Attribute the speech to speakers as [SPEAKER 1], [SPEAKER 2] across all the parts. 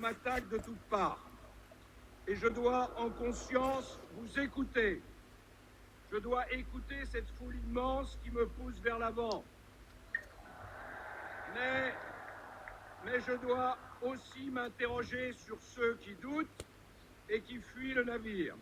[SPEAKER 1] m'attaque de toutes parts. Et je dois, en conscience, vous écouter. Je dois écouter cette foule immense qui me pousse vers l'avant. Mais je dois aussi m'interroger sur ceux qui doutent et qui fuient le navire.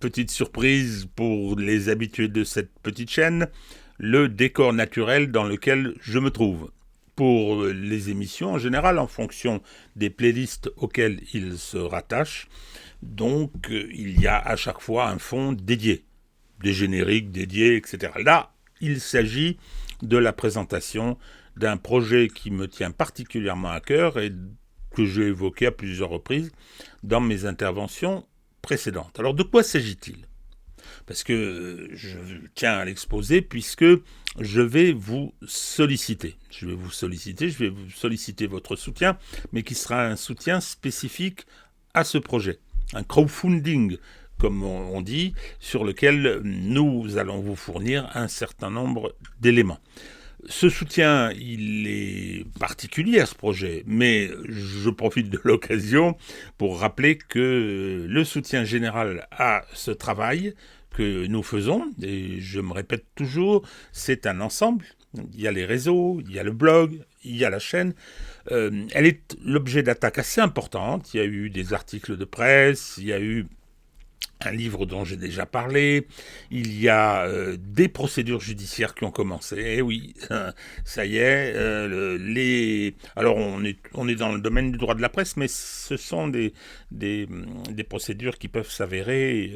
[SPEAKER 2] Petite surprise pour les habitués de cette petite chaîne, le décor naturel dans lequel je me trouve. Pour les émissions en général, en fonction des playlists auxquelles ils se rattachent, donc il y a à chaque fois un fond dédié, des génériques dédiés, etc. Là, il s'agit de la présentation d'un projet qui me tient particulièrement à cœur et que j'ai évoqué à plusieurs reprises dans mes interventions précédentes. Alors de quoi s'agit-il ? Parce que je tiens à l'exposer puisque je vais vous solliciter. Je vais vous solliciter votre soutien, mais qui sera un soutien spécifique à ce projet. Un crowdfunding, comme on dit, sur lequel nous allons vous fournir un certain nombre d'éléments. Ce soutien, il est particulier à ce projet, mais je profite de l'occasion pour rappeler que le soutien général à ce travail que nous faisons, et je me répète toujours, c'est un ensemble. Il y a les réseaux, il y a le blog, il y a la chaîne. Elle est l'objet d'attaques assez importantes. Il y a eu des articles de presse, il y a eu un livre dont j'ai déjà parlé, il y a des procédures judiciaires qui ont commencé, et oui, ça y est, alors on est dans le domaine du droit de la presse, mais ce sont des procédures qui peuvent s'avérer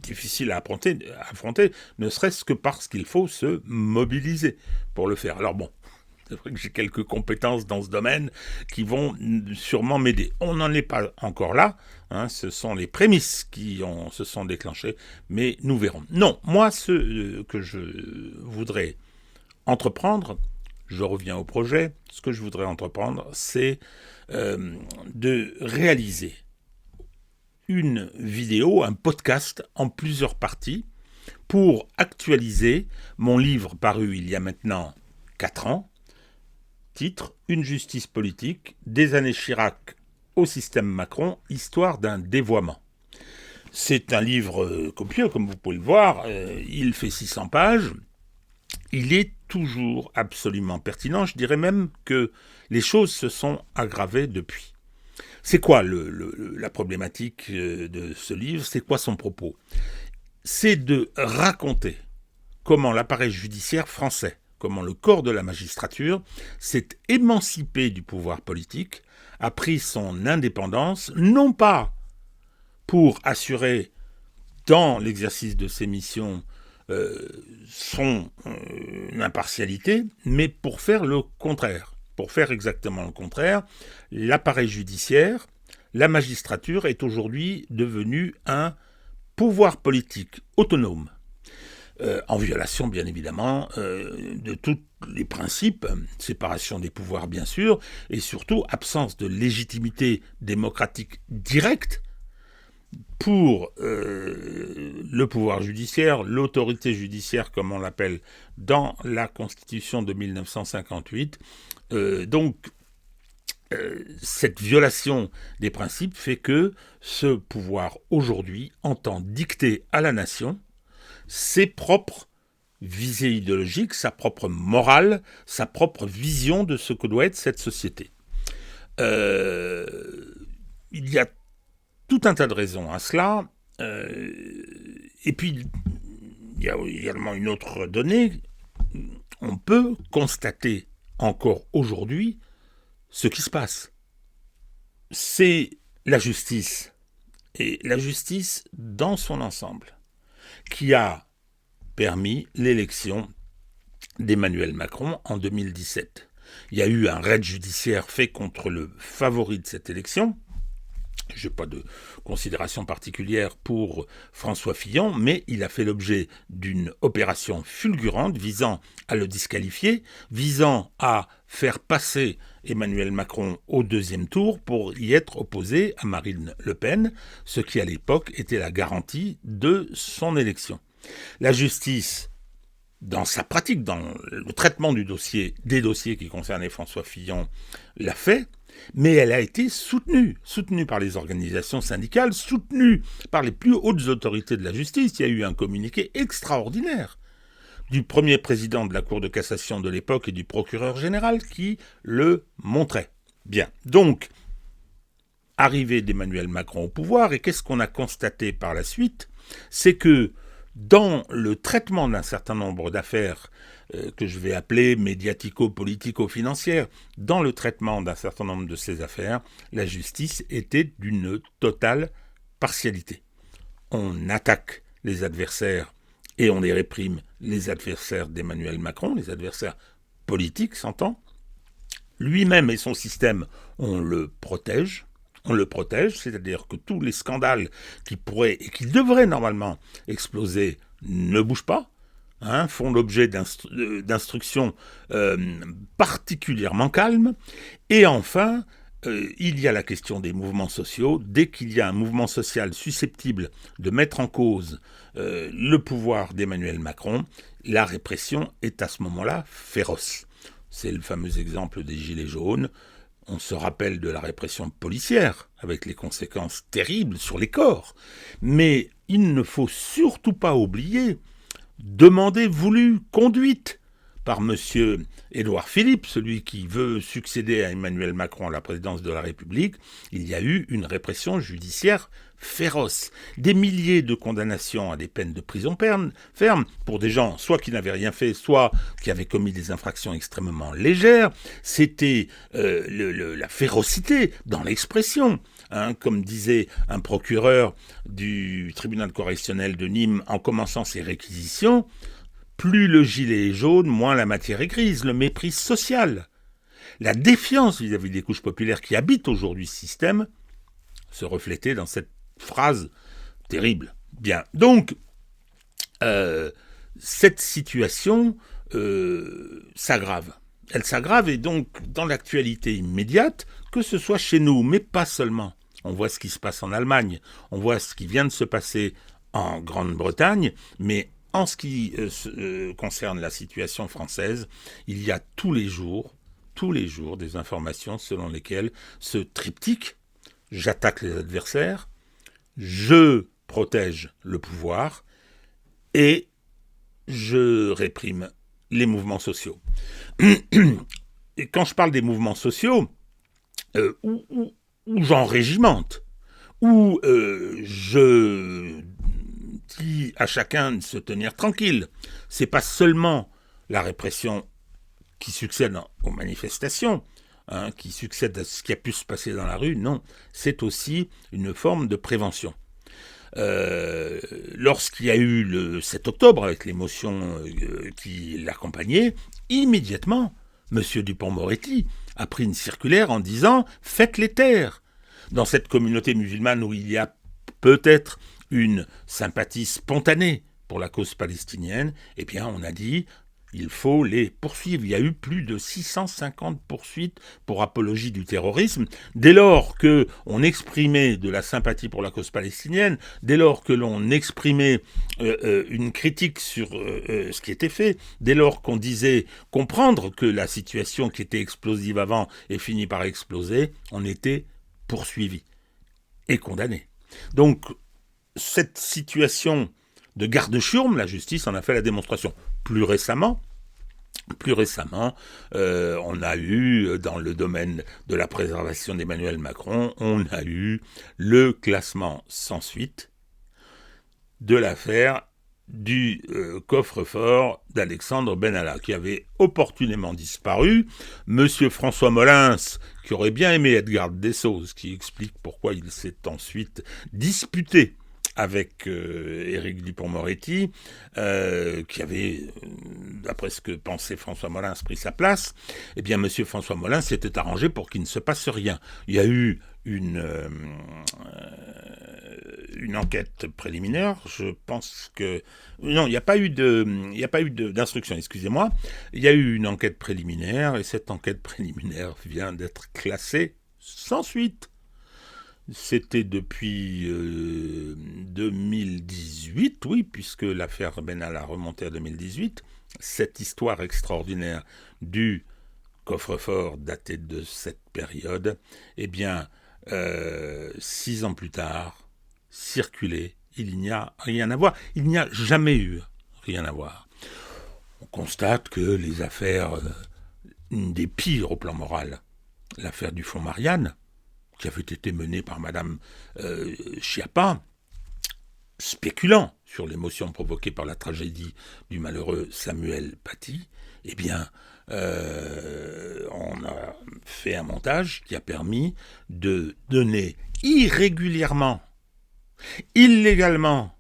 [SPEAKER 2] difficiles à affronter, ne serait-ce que parce qu'il faut se mobiliser pour le faire. Alors bon, c'est vrai que j'ai quelques compétences dans ce domaine qui vont sûrement m'aider. On n'en est pas encore là, ce sont les prémices qui se sont déclenchées, mais nous verrons. Non, moi, ce que je voudrais entreprendre, je reviens au projet, ce que je voudrais entreprendre, c'est de réaliser une vidéo, un podcast en plusieurs parties pour actualiser mon livre paru il y a maintenant 4 ans, titre « Une justice politique, des années Chirac au système Macron, histoire d'un dévoiement ». C'est un livre copieux, comme vous pouvez le voir, il fait 600 pages, il est toujours absolument pertinent, je dirais même que les choses se sont aggravées depuis. C'est quoi la problématique de ce livre ? C'est quoi son propos ? C'est de raconter comment l'appareil judiciaire français, comment le corps de la magistrature s'est émancipé du pouvoir politique, a pris son indépendance, non pas pour assurer dans l'exercice de ses missions son impartialité, mais pour faire le contraire. Pour faire exactement le contraire, l'appareil judiciaire, la magistrature est aujourd'hui devenue un pouvoir politique autonome, en violation bien évidemment de tous les principes, séparation des pouvoirs bien sûr, et surtout absence de légitimité démocratique directe pour le pouvoir judiciaire, l'autorité judiciaire comme on l'appelle dans la Constitution de 1958. Cette violation des principes fait que ce pouvoir aujourd'hui entend dicter à la nation ses propres visée idéologique, sa propre morale, sa propre vision de ce que doit être cette société. Il y a tout un tas de raisons à cela. Et puis, il y a également une autre donnée. On peut constater encore aujourd'hui ce qui se passe. C'est la justice, et la justice dans son ensemble, qui a permis l'élection d'Emmanuel Macron en 2017. Il y a eu un raid judiciaire fait contre le favori de cette élection. Je n'ai pas de considération particulière pour François Fillon, mais il a fait l'objet d'une opération fulgurante visant à le disqualifier, visant à faire passer Emmanuel Macron au deuxième tour pour y être opposé à Marine Le Pen, ce qui à l'époque était la garantie de son élection. La justice, dans sa pratique, dans le traitement des dossiers qui concernaient François Fillon, l'a fait, mais elle a été soutenue par les organisations syndicales, soutenue par les plus hautes autorités de la justice. Il y a eu un communiqué extraordinaire du premier président de la Cour de cassation de l'époque et du procureur général qui le montrait. Bien, donc, arrivée d'Emmanuel Macron au pouvoir, et qu'est-ce qu'on a constaté par la suite? C'est que dans le traitement d'un certain nombre d'affaires que je vais appeler médiatico-politico-financières, dans le traitement d'un certain nombre de ces affaires, la justice était d'une totale partialité. On attaque les adversaires et on les réprime, les adversaires d'Emmanuel Macron, les adversaires politiques, s'entend. Lui-même et son système, on le protège, c'est-à-dire que tous les scandales qui pourraient et qui devraient normalement exploser ne bougent pas, font l'objet d'instructions particulièrement calmes. Et enfin, il y a la question des mouvements sociaux. Dès qu'il y a un mouvement social susceptible de mettre en cause le pouvoir d'Emmanuel Macron, la répression est à ce moment-là féroce. C'est le fameux exemple des Gilets jaunes. On se rappelle de la répression policière, avec les conséquences terribles sur les corps. Mais il ne faut surtout pas oublier, voulue, conduite par M. Édouard Philippe, celui qui veut succéder à Emmanuel Macron à la présidence de la République, il y a eu une répression judiciaire féroce. Des milliers de condamnations à des peines de prison ferme pour des gens soit qui n'avaient rien fait, soit qui avaient commis des infractions extrêmement légères. C'était la férocité dans l'expression. Comme disait un procureur du tribunal correctionnel de Nîmes en commençant ses réquisitions, plus le gilet est jaune, moins la matière est grise, le mépris social. La défiance vis-à-vis des couches populaires qui habitent aujourd'hui ce système se reflétait dans cette phrase terrible. Bien, donc, cette situation s'aggrave. Elle s'aggrave et donc, dans l'actualité immédiate, que ce soit chez nous, mais pas seulement. On voit ce qui se passe en Allemagne, on voit ce qui vient de se passer en Grande-Bretagne, mais en ce qui concerne la situation française, il y a tous les jours des informations selon lesquelles ce triptyque, j'attaque les adversaires, je protège le pouvoir et je réprime les mouvements sociaux. Et quand je parle des mouvements sociaux, où j'en régimente, où je dis à chacun de se tenir tranquille. C'est pas seulement la répression qui succède aux manifestations, qui succède à ce qui a pu se passer dans la rue, non, c'est aussi une forme de prévention. Lorsqu'il y a eu le 7 octobre, avec l'émotion qui l'accompagnait, immédiatement, M. Dupond-Moretti a pris une circulaire en disant « Faites-les taire ». Dans cette communauté musulmane où il y a peut-être une sympathie spontanée pour la cause palestinienne, eh bien on a dit il faut les poursuivre. Il y a eu plus de 650 poursuites pour apologie du terrorisme. Dès lors qu'on exprimait de la sympathie pour la cause palestinienne, dès lors que l'on exprimait une critique sur ce qui était fait, dès lors qu'on disait comprendre que la situation qui était explosive avant est finie par exploser, on était poursuivi et condamné. Donc, cette situation de garde-chiourme, la justice en a fait la démonstration. Plus récemment, on a eu, dans le domaine de la préservation d'Emmanuel Macron, on a eu le classement sans suite de l'affaire du coffre-fort d'Alexandre Benalla, qui avait opportunément disparu. Monsieur François Molins, qui aurait bien aimé être garde des Sceaux, ce qui explique pourquoi il s'est ensuite disputé avec Éric Dupond-Moretti, qui avait, d'après ce que pensait François Molins, pris sa place. Eh bien, monsieur François Molins s'était arrangé pour qu'il ne se passe rien. Il y a eu une enquête préliminaire, je pense que... Non, il n'y a pas eu d'instruction, excusez-moi. Il y a eu une enquête préliminaire, et cette enquête préliminaire vient d'être classée sans suite. C'était depuis 2018, oui, puisque l'affaire Benalla remontait à 2018. Cette histoire extraordinaire du coffre-fort datait de cette période. Eh bien, 6 ans plus tard, circulé, il n'y a rien à voir. Il n'y a jamais eu rien à voir. On constate que les affaires, une des pires au plan moral, l'affaire du fonds Marianne, qui avait été menée par Madame Schiappa, spéculant sur l'émotion provoquée par la tragédie du malheureux Samuel Paty, eh bien, on a fait un montage qui a permis de donner irrégulièrement, illégalement,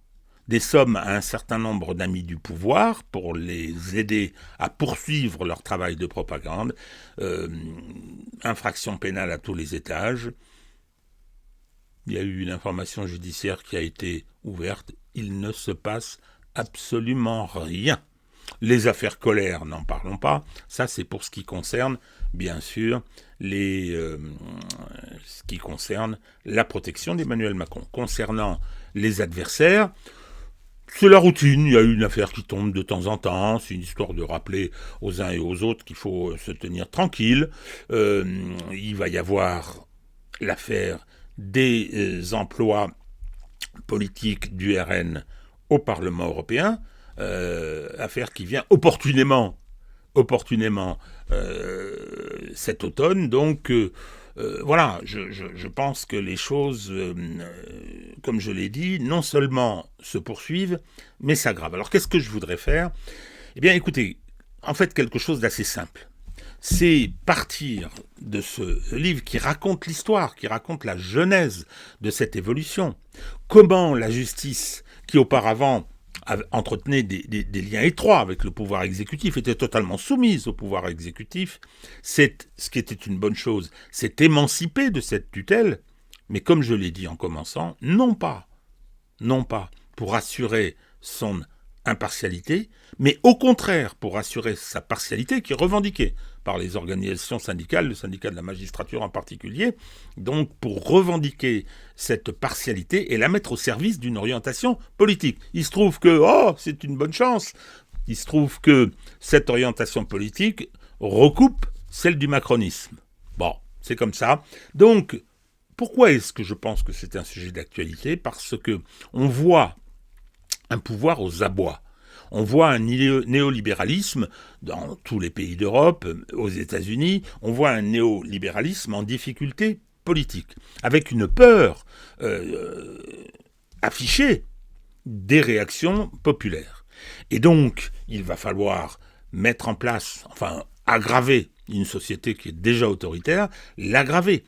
[SPEAKER 2] des sommes à un certain nombre d'amis du pouvoir pour les aider à poursuivre leur travail de propagande, infraction pénale à tous les étages. Il y a eu une information judiciaire qui a été ouverte. Il ne se passe absolument rien. Les affaires Collère, n'en parlons pas. Ça, c'est pour ce qui concerne, bien sûr, ce qui concerne la protection d'Emmanuel Macron. Concernant les adversaires, c'est la routine. Il y a une affaire qui tombe de temps en temps. C'est une histoire de rappeler aux uns et aux autres qu'il faut se tenir tranquille. Il va y avoir l'affaire des emplois politiques du RN au Parlement européen, affaire qui vient opportunément cet automne. Donc voilà, je pense que les choses, comme je l'ai dit, non seulement se poursuivent, mais s'aggravent. Alors qu'est-ce que je voudrais faire ? Eh bien écoutez, en fait quelque chose d'assez simple. C'est partir de ce livre qui raconte l'histoire, qui raconte la genèse de cette évolution. Comment la justice, qui auparavant entretenait des liens étroits avec le pouvoir exécutif, était totalement soumise au pouvoir exécutif, ce qui était une bonne chose, s'est émancipée de cette tutelle, mais comme je l'ai dit en commençant, non pas pour assurer son impartialité, mais au contraire pour assurer sa partialité qui est revendiquée par les organisations syndicales, le syndicat de la magistrature en particulier, donc pour revendiquer cette partialité et la mettre au service d'une orientation politique. Il se trouve que, c'est une bonne chance, il se trouve que cette orientation politique recoupe celle du macronisme. Bon, c'est comme ça. Donc, pourquoi est-ce que je pense que c'est un sujet d'actualité ? Parce que on voit un pouvoir aux abois. On voit un néolibéralisme dans tous les pays d'Europe, aux États-Unis, on voit un néolibéralisme en difficulté politique, avec une peur affichée des réactions populaires. Et donc, il va falloir mettre en place, aggraver une société qui est déjà autoritaire, l'aggraver.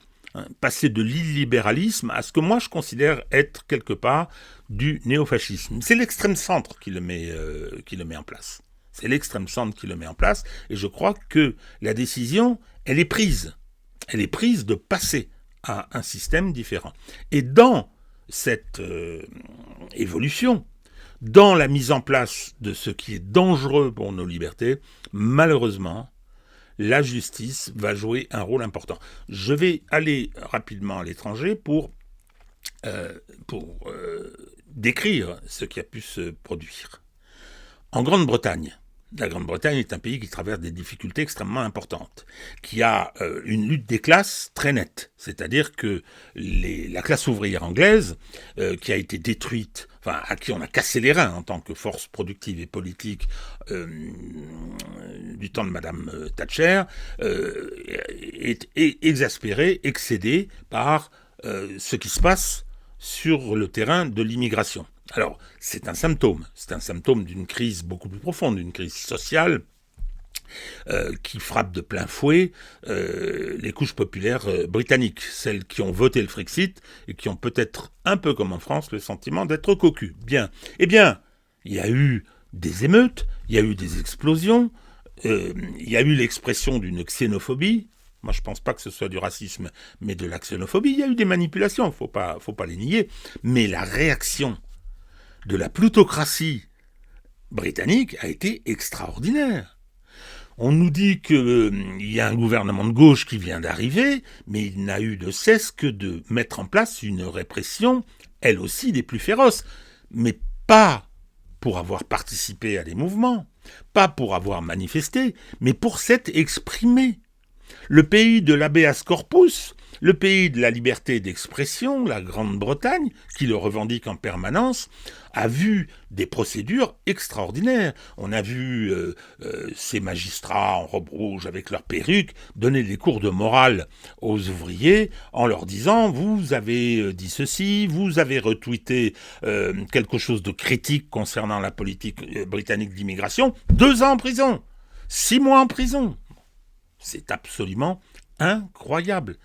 [SPEAKER 2] Passer de l'illibéralisme à ce que moi je considère être quelque part du néofascisme. C'est l'extrême centre qui le met en place. C'est l'extrême centre qui le met en place, et je crois que la décision, elle est prise. Elle est prise de passer à un système différent. Et dans cette évolution, dans la mise en place de ce qui est dangereux pour nos libertés, malheureusement, la justice va jouer un rôle important. Je vais aller rapidement à l'étranger pour décrire ce qui a pu se produire. En Grande-Bretagne, La Grande-Bretagne est un pays qui traverse des difficultés extrêmement importantes, qui a une lutte des classes très nette. C'est-à-dire que la classe ouvrière anglaise, qui a été détruite, enfin à qui on a cassé les reins en tant que force productive et politique du temps de Madame Thatcher, est exaspérée, excédée par ce qui se passe sur le terrain de l'immigration. Alors, c'est un symptôme d'une crise beaucoup plus profonde, d'une crise sociale qui frappe de plein fouet les couches populaires britanniques, celles qui ont voté le Frexit et qui ont peut-être, un peu comme en France, le sentiment d'être cocus. Bien. Eh bien, il y a eu des émeutes, il y a eu des explosions, il y a eu l'expression d'une xénophobie. Moi, je ne pense pas que ce soit du racisme, mais de la xénophobie. Il y a eu des manipulations, faut pas les nier. Mais la réaction de la plutocratie britannique a été extraordinaire. On nous dit qu'il y a un gouvernement de gauche qui vient d'arriver, mais il n'a eu de cesse que de mettre en place une répression, elle aussi des plus féroces, mais pas pour avoir participé à des mouvements, pas pour avoir manifesté, mais pour s'être exprimé. Le pays de l'habeas corpus, le pays de la liberté d'expression, la Grande-Bretagne, qui le revendique en permanence, a vu des procédures extraordinaires. On a vu ces magistrats en robe rouge avec leurs perruques donner des cours de morale aux ouvriers en leur disant « vous avez dit ceci, vous avez retweeté quelque chose de critique concernant la politique britannique d'immigration, 2 ans en prison, 6 mois en prison ». C'est absolument incroyable.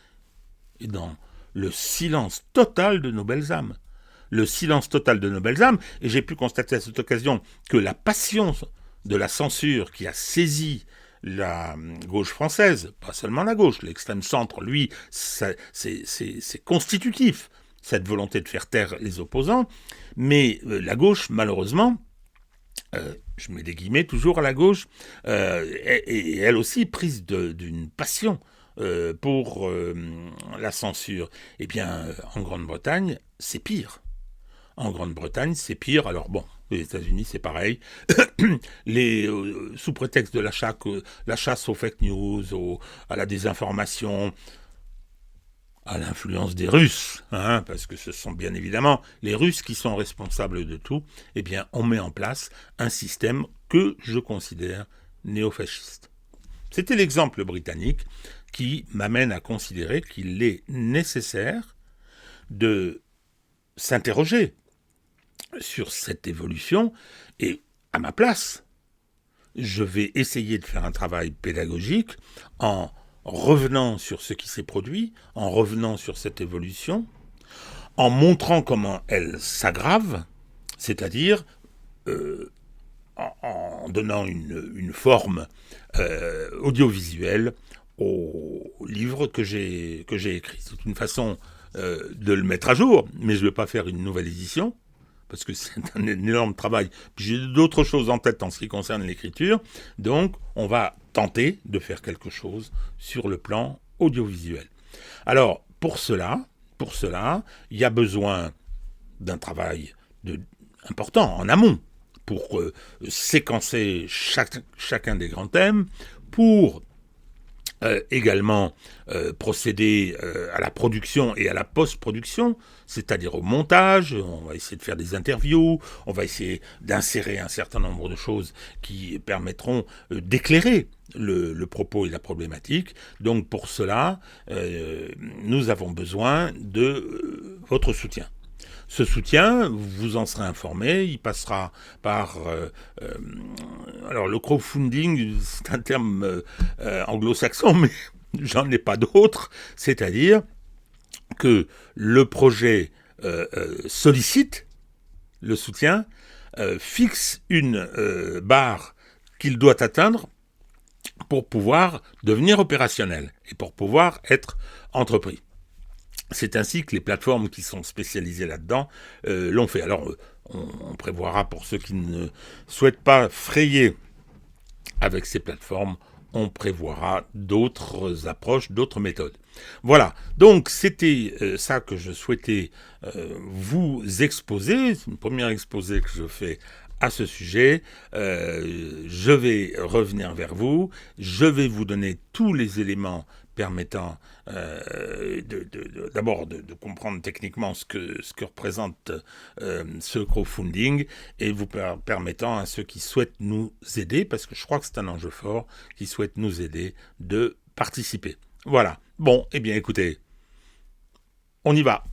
[SPEAKER 2] Et dans le silence total de nos belles âmes. Le silence total de nos belles âmes, et j'ai pu constater à cette occasion que la passion de la censure qui a saisi la gauche française, pas seulement la gauche, l'extrême centre, lui, c'est constitutif, cette volonté de faire taire les opposants, mais la gauche, malheureusement, je mets des guillemets toujours à la gauche, et elle aussi prise d'une passion pour la censure. Eh bien, en Grande-Bretagne, c'est pire. En Grande-Bretagne, c'est pire. Alors bon, les États-Unis, c'est pareil. Sous prétexte de la chasse aux fake news, à la désinformation, à l'influence des Russes, parce que ce sont bien évidemment les Russes qui sont responsables de tout, eh bien, on met en place un système que je considère néofasciste. C'était l'exemple britannique qui m'amène à considérer qu'il est nécessaire de s'interroger sur cette évolution et, à ma place, je vais essayer de faire un travail pédagogique en revenant sur ce qui s'est produit, en revenant sur cette évolution, en montrant comment elle s'aggrave, c'est-à-dire en donnant une forme audiovisuelle au livre que j'ai écrit. C'est une façon de le mettre à jour, mais je ne vais pas faire une nouvelle édition, parce que c'est un énorme travail. Puis j'ai d'autres choses en tête en ce qui concerne l'écriture, donc on va tenter de faire quelque chose sur le plan audiovisuel. Alors, pour cela, il y a besoin d'un travail important en amont pour séquencer chacun des grands thèmes, pour également procéder à la production et à la post-production, c'est-à-dire au montage. On va essayer de faire des interviews, on va essayer d'insérer un certain nombre de choses qui permettront d'éclairer le propos et la problématique. Donc pour cela, nous avons besoin de votre soutien. Ce soutien, vous en serez informé, il passera par... alors le crowdfunding, c'est un terme anglo-saxon, mais j'en ai pas d'autre, c'est-à-dire que le projet sollicite le soutien, fixe une barre qu'il doit atteindre pour pouvoir devenir opérationnel et pour pouvoir être entrepris. C'est ainsi que les plateformes qui sont spécialisées là-dedans l'ont fait. Alors, on prévoira pour ceux qui ne souhaitent pas frayer avec ces plateformes, on prévoira d'autres approches, d'autres méthodes. Voilà, donc c'était ça que je souhaitais vous exposer. C'est une première exposé que je fais à ce sujet. Je vais revenir vers vous. Je vais vous donner tous les éléments permettant d'abord de comprendre techniquement ce que représente ce crowdfunding et vous permettant à ceux qui souhaitent nous aider, parce que je crois que c'est un enjeu fort, qui souhaitent nous aider, de participer. Voilà. Bon, eh bien écoutez, on y va.